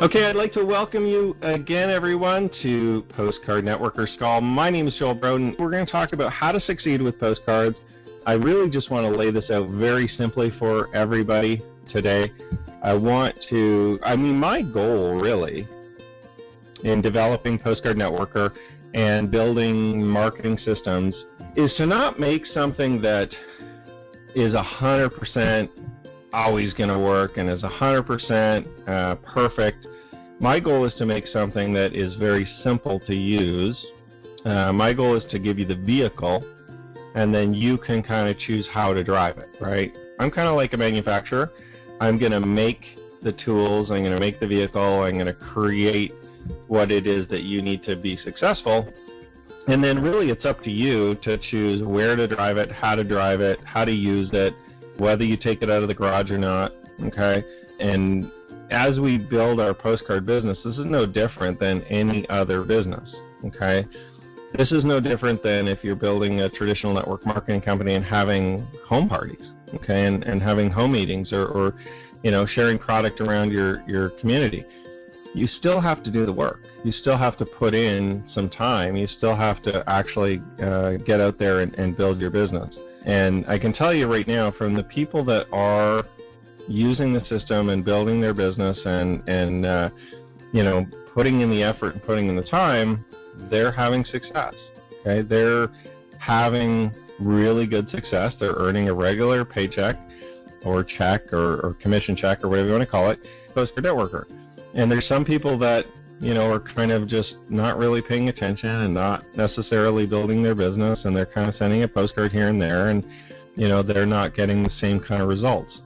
Okay, I'd like to welcome you again, everyone, to Postcard Networker Skull. My name is Joel Broden. We're going to talk about how to succeed with postcards. I really just want to lay this out very simply for everybody today. My goal, really, in developing Postcard Networker and building marketing systems is to not make something that is 100% always going to work and is 100% perfect. My goal is to make something that is very simple to use. My goal is to give you the vehicle, and then you can kind of choose how to drive it, right? I'm kind of like a manufacturer. I'm going to make the tools, I'm going to make the vehicle, I'm going to create what it is that you need to be successful. And then really it's up to you to choose where to drive it, how to use it, whether you take it out of the garage or not, okay? And as we build our postcard business, this is no different than any other business, okay? This is no different than if you're building a traditional network marketing company and having home parties, okay, and having home meetings or sharing product around your community. You still have to do the work. You still have to put in some time. You still have to actually get out there and build your business. And I can tell you right now, from the people that are using the system and building their business and putting in the effort and putting in the time, they're having success. Okay, they're having really good success. They're earning a regular paycheck or check or commission check or whatever you want to call it, Postcard Networker. And there's some people that are kind of just not really paying attention and not necessarily building their business, and they're kind of sending a postcard here and there, and they're not getting the same kind of results.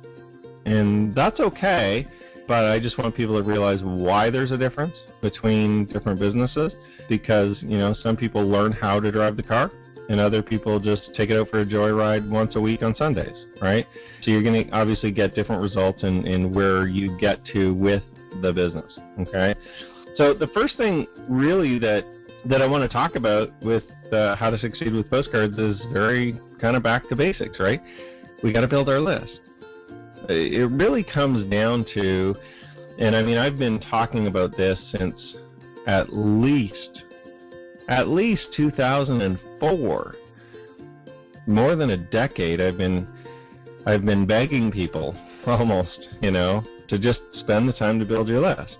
And that's okay, but I just want people to realize why there's a difference between different businesses, because some people learn how to drive the car and other people just take it out for a joyride once a week on Sundays, right? So you're going to obviously get different results in where you get to with the business, okay? So the first thing really that I want to talk about with how to succeed with postcards is very kind of back to basics, right? We got to build our list. It really comes down to, and I've been talking about this since at least 2004. More than a decade. I've been begging people almost, to just spend the time to build your list.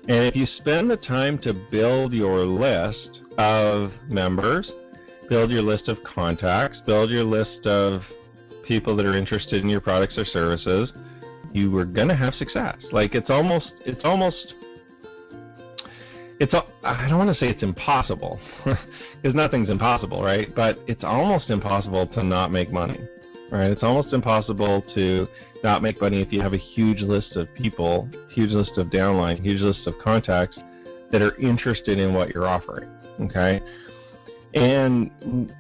And if you spend the time to build your list of members, build your list of contacts, build your list of people that are interested in your products or services, you are going to have success. Like I don't want to say it's impossible, because nothing's impossible, right? But it's almost impossible to not make money, right? It's almost impossible to not make money if you have a huge list of people, huge list of downline, huge list of contacts that are interested in what you're offering, okay? And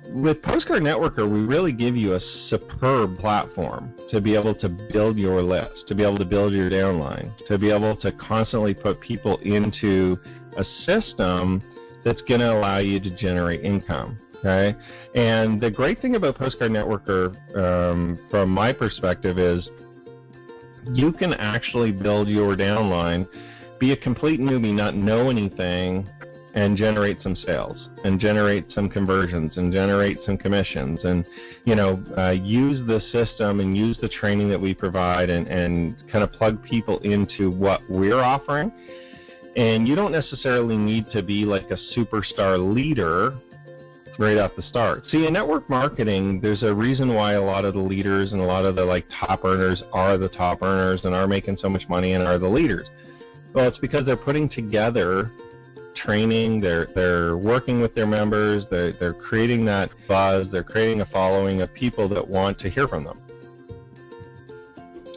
with Postcard Networker, we really give you a superb platform to be able to build your list, to be able to build your downline, to be able to constantly put people into a system that's going to allow you to generate income, okay? And the great thing about Postcard Networker, from my perspective, is you can actually build your downline, be a complete newbie, not know anything, and generate some sales, and generate some conversions, and generate some commissions, and use the system and use the training that we provide, and kind of plug people into what we're offering. And you don't necessarily need to be like a superstar leader right off the start. See, in network marketing, there's a reason why a lot of the leaders and a lot of the top earners are the top earners and are making so much money and are the leaders. Well, it's because they're putting together training, they're working with their members, they're creating that buzz, they're creating a following of people that want to hear from them.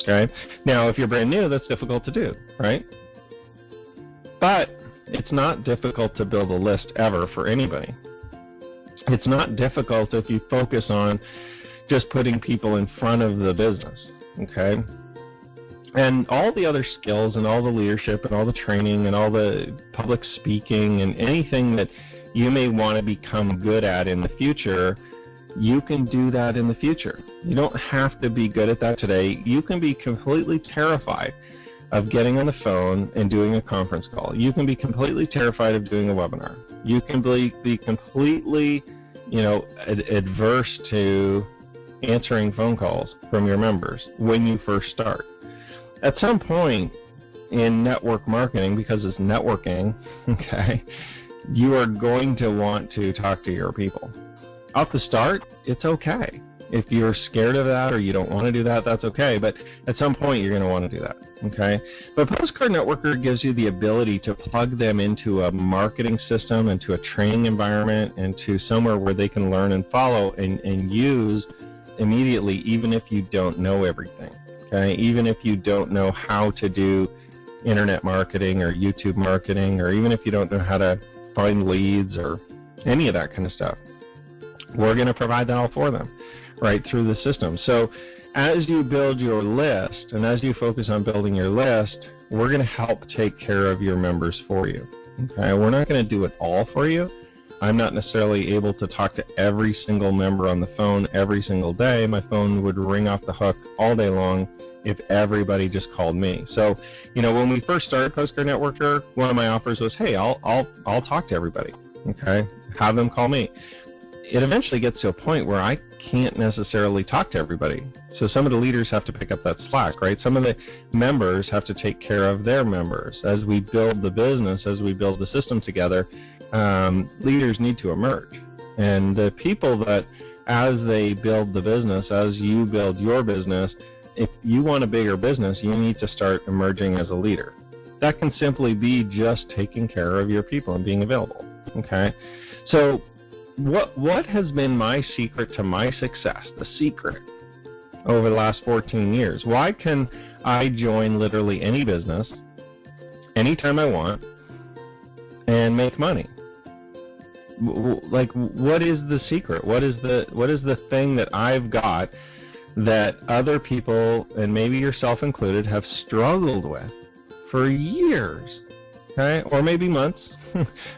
Okay? Now, if you're brand new, that's difficult to do, right? But it's not difficult to build a list ever for anybody. It's not difficult if you focus on just putting people in front of the business, okay? And all the other skills and all the leadership and all the training and all the public speaking and anything that you may want to become good at in the future, you can do that in the future. You don't have to be good at that today. You can be completely terrified of getting on the phone and doing a conference call. You can be completely terrified of doing a webinar. You can be completely, adverse to answering phone calls from your members when you first start. At some point in network marketing, because it's networking, okay, you are going to want to talk to your people. Off the start, it's okay. If you're scared of that or you don't want to do that, that's okay. But at some point, you're going to want to do that, okay? But Postcard Networker gives you the ability to plug them into a marketing system, into a training environment, into somewhere where they can learn and follow and use immediately, even if you don't know everything, okay? Even if you don't know how to do internet marketing or YouTube marketing, or even if you don't know how to find leads or any of that kind of stuff. We're going to provide that all for them right through the system. So as you build your list and as you focus on building your list, we're going to help take care of your members for you. Okay, we're not going to do it all for you. I'm not necessarily able to talk to every single member on the phone every single day. My phone would ring off the hook all day long if everybody just called me. So, when we first started Postcard Networker, one of my offers was, hey, I'll talk to everybody. Okay, have them call me. It eventually gets to a point where I can't necessarily talk to everybody. So some of the leaders have to pick up that slack, right? Some of the members have to take care of their members. As we build the business, as we build the system together, leaders need to emerge. And the people that, as they build the business, as you build your business, if you want a bigger business, you need to start emerging as a leader. That can simply be just taking care of your people and being available, okay? So what has been my secret to my success, the secret, over the last 14 years? Why can I join literally any business anytime I want and make money? Like, what is the secret? What is the thing that I've got that other people, and maybe yourself included, have struggled with for years, okay, or maybe months?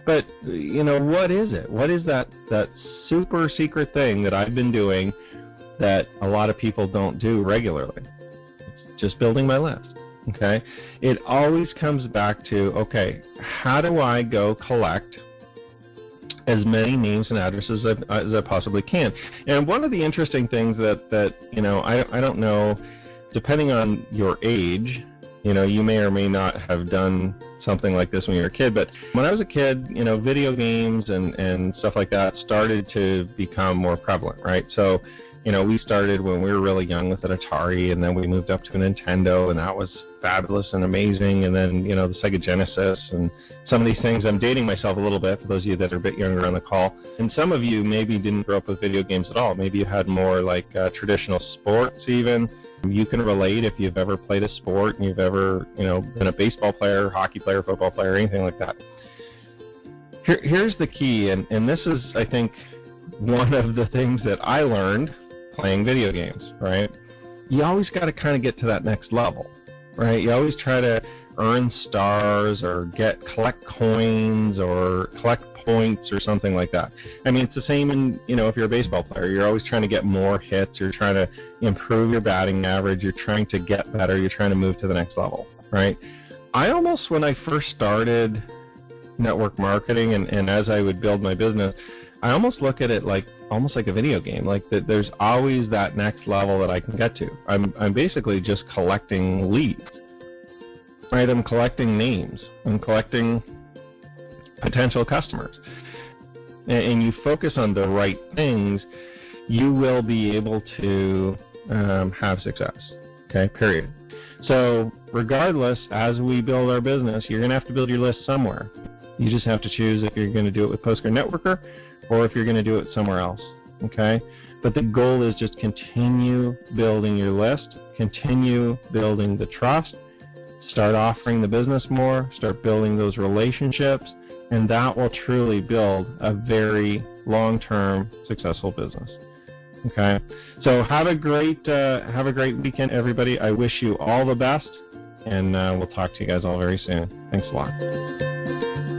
But, what is it? What is that super secret thing that I've been doing that a lot of people don't do regularly? It's just building my list, okay? It always comes back to, okay, how do I go collect as many names and addresses as I possibly can? And one of the interesting things that I don't know, depending on your age, you may or may not have done something like this when you were a kid, but when I was a kid, video games and stuff like that started to become more prevalent, right? So, we started when we were really young with an Atari, and then we moved up to a Nintendo, and that was fabulous and amazing, and then, the Sega Genesis, and some of these things. I'm dating myself a little bit for those of you that are a bit younger on the call, and some of you maybe didn't grow up with video games at all. Maybe you had more like traditional sports even. You can relate if you've ever played a sport and you've ever, been a baseball player, hockey player, football player, anything like that. Here's the key, and this is, I think, one of the things that I learned playing video games, right? You always got to kind of get to that next level, right? You always try to earn stars or collect coins or collect points or something like that. I mean, it's the same in, if you're a baseball player, you're always trying to get more hits, you're trying to improve your batting average, you're trying to get better, you're trying to move to the next level, right? I almost, when I first started network marketing and as I would build my business, I almost look at it almost like a video game, like that there's always that next level that I can get to. I'm basically just collecting leads, right? I'm collecting names, I'm collecting potential customers. And you focus on the right things, you will be able to have success, okay, period. So regardless, as we build our business, you're going to have to build your list somewhere. You just have to choose if you're going to do it with Postcard Networker or if you're going to do it somewhere else, okay? But the goal is just continue building your list, continue building the trust, start offering the business more, start building those relationships, and that will truly build a very long-term successful business. Okay, so have a great weekend, everybody. I wish you all the best, and we'll talk to you guys all very soon. Thanks a lot.